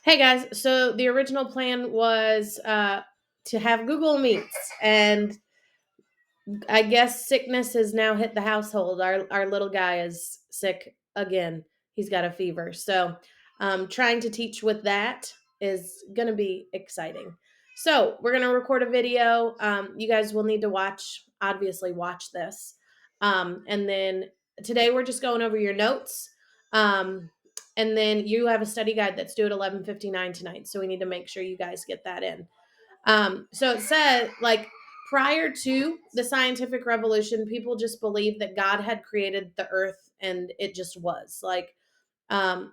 Hey guys, so the original plan was to have Google Meets, and I guess sickness has now hit the household. Our little guy is sick again. He's got a fever, so trying to teach with that is gonna be exciting. So we're gonna record a video. You guys will need to obviously watch this, and then today we're just going over your notes. Um, and then you have a study guide that's due at 11:59 tonight, so we need to make sure you guys get that in. So it said, like, prior to the scientific revolution, people just believed that God had created the earth and it just was. Um,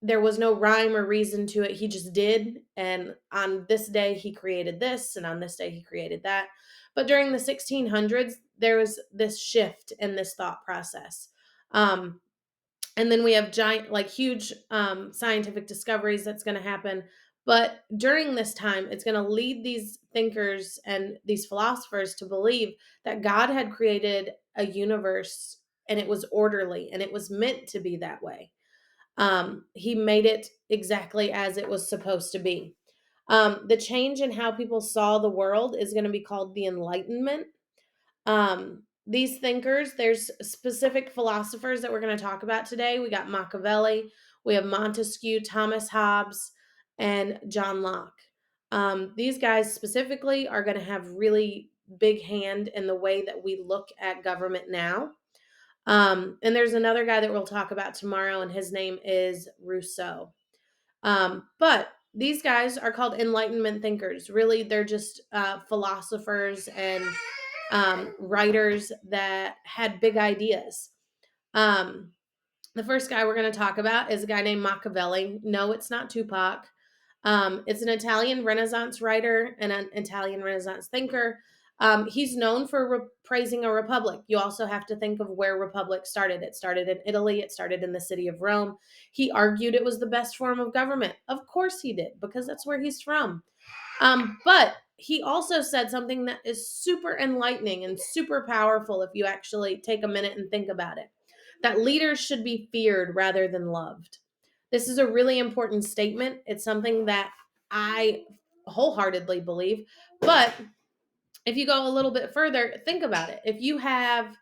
there was no rhyme or reason to it. He just did. And on this day, he created this, and on this day, he created that. But during the 1600s, there was this shift in this thought process. Um, and then we have giant, like, huge scientific discoveries that's going to happen. But during this time, it's going to lead these thinkers and these philosophers to believe that God had created a universe and it was orderly and it was meant to be that way. He made it exactly as it was supposed to be. The change in how people saw the world is going to be called the Enlightenment. These thinkers, there's specific philosophers that we're going to talk about today. We got Machiavelli, we have Montesquieu, Thomas Hobbes, and John Locke. These guys specifically are going to have really big hand in the way that we look at government now. And there's another guy that we'll talk about tomorrow, and his name is Rousseau. But these guys are called Enlightenment thinkers. Really, they're just philosophers and writers that had big ideas. Um, the first guy we're going to talk about is a guy named Machiavelli. No, it's not Tupac. It's an Italian Renaissance writer and an Italian Renaissance thinker. He's known for praising a republic. You also have to think of where republic started. It started in Italy. It started in the city of Rome. He argued it was the best form of government. Of course he did, because that's where he's from. But he also said something that is super enlightening and super powerful if you actually take a minute and think about it, that leaders should be feared rather than loved. This is a really important statement. It's something that I wholeheartedly believe. But if you go a little bit further, think about it. If you have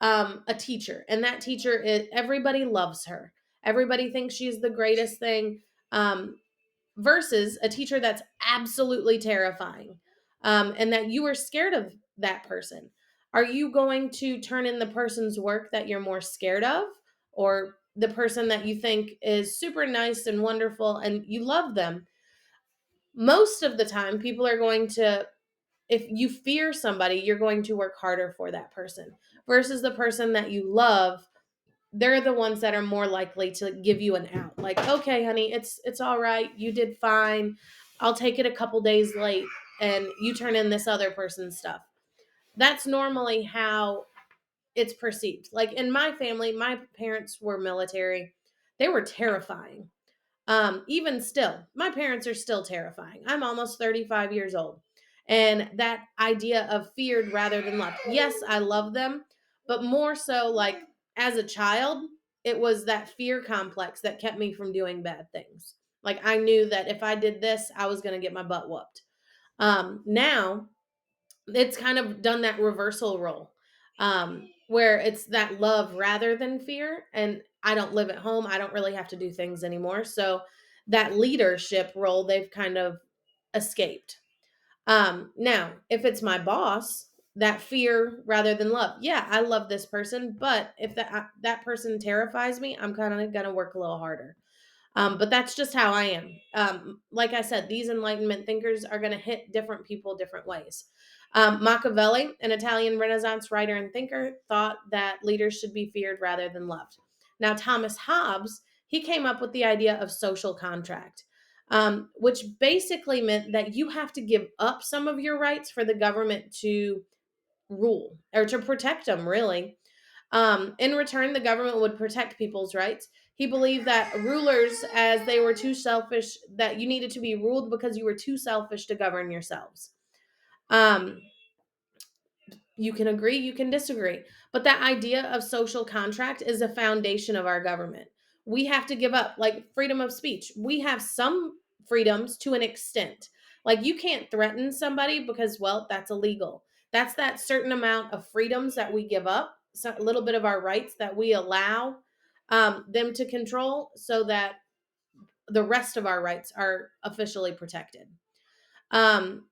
a teacher, and that teacher is, everybody loves her, everybody thinks she's the greatest thing. Versus a teacher that's absolutely terrifying, and that you are scared of that person. Are you going to turn in the person's work that you're more scared of, or the person that you think is super nice and wonderful and you love them? Most of the time, people are going to, if you fear somebody, you're going to work harder for that person versus the person that you love. They're the ones that are more likely to give you an out. Like, okay, honey, it's all right. You did fine. I'll take it a couple days late and you turn in this other person's stuff. That's normally how it's perceived. Like in my family, my parents were military. They were terrifying. Even still, my parents are still terrifying. I'm almost 35 years old. And that idea of feared rather than loved. Yes, I love them, but more so, like, as a child, it was that fear complex that kept me from doing bad things. Like, I knew that if I did this, I was going to get my butt whooped. Now it's kind of done that reversal role, where it's that love rather than fear. And I don't live at home. I don't really have to do things anymore. So that leadership role, they've kind of escaped. Now, if it's my boss, that fear rather than love. Yeah, I love this person, but if that person terrifies me, I'm kind of gonna work a little harder. But that's just how I am. Like I said, these Enlightenment thinkers are going to hit different people different ways. Machiavelli, an Italian Renaissance writer and thinker, thought that leaders should be feared rather than loved. Now, Thomas Hobbes, he came up with the idea of social contract, which basically meant that you have to give up some of your rights for the government to rule or to protect them, really. In return, the government would protect people's rights. He believed that rulers, as they were too selfish, that you needed to be ruled because you were too selfish to govern yourselves. Um, you can agree, you can disagree, but that idea of social contract is the foundation of our government. we have to give up, like freedom of speech. We have some freedoms to an extent. Like you can't threaten somebody because, well, that's illegal. That's that certain amount of freedoms that we give up, so a little bit of our rights that we allow them to control so that the rest of our rights are officially protected. Um,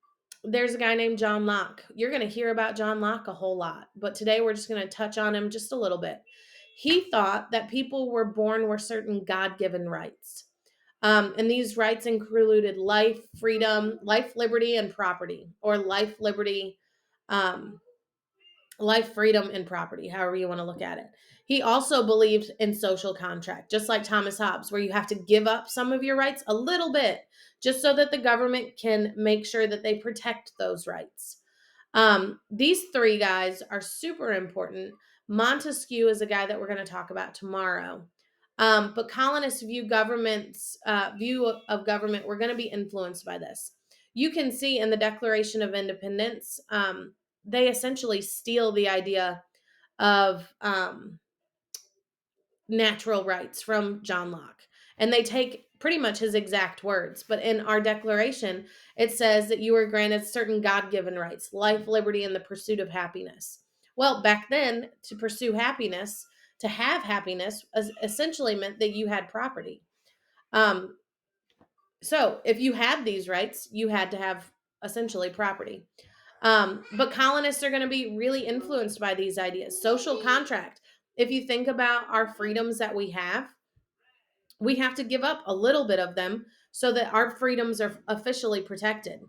there's a guy named John Locke. You're going to hear about John Locke a whole lot, but today we're just going to touch on him just a little bit. He thought that people were born with certain God given rights. And these rights included life, freedom, life, liberty, and property, or um, life, freedom, and property, however you want to look at it. He also believed in social contract, just like Thomas Hobbes, where you have to give up some of your rights a little bit just so that the government can make sure that they protect those rights. These three guys are super important. Montesquieu is a guy that we're going to talk about tomorrow. But colonists view of government, we're going to be influenced by this. You can see in the Declaration of Independence, they essentially steal the idea of natural rights from John Locke. And they take pretty much his exact words. But in our declaration, it says that you are granted certain God given rights, life, liberty, and the pursuit of happiness. Well, back then, to pursue happiness, to have happiness, essentially meant that you had property. Um, so if you had these rights, you had to have essentially property. But colonists are going to be really influenced by these ideas. Social contract. If you think about our freedoms that we have to give up a little bit of them so that our freedoms are officially protected.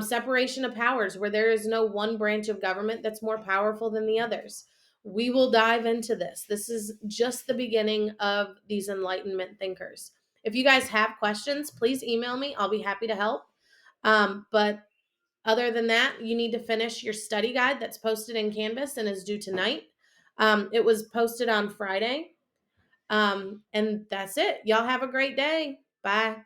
Separation of powers, where there is no one branch of government that's more powerful than the others. We will dive into this. This is just the beginning of these Enlightenment thinkers. If you guys have questions, please email me. I'll be happy to help. But other than that, you need to finish your study guide that's posted in Canvas and is due tonight. It was posted on Friday. And that's it. Y'all have a great day. Bye.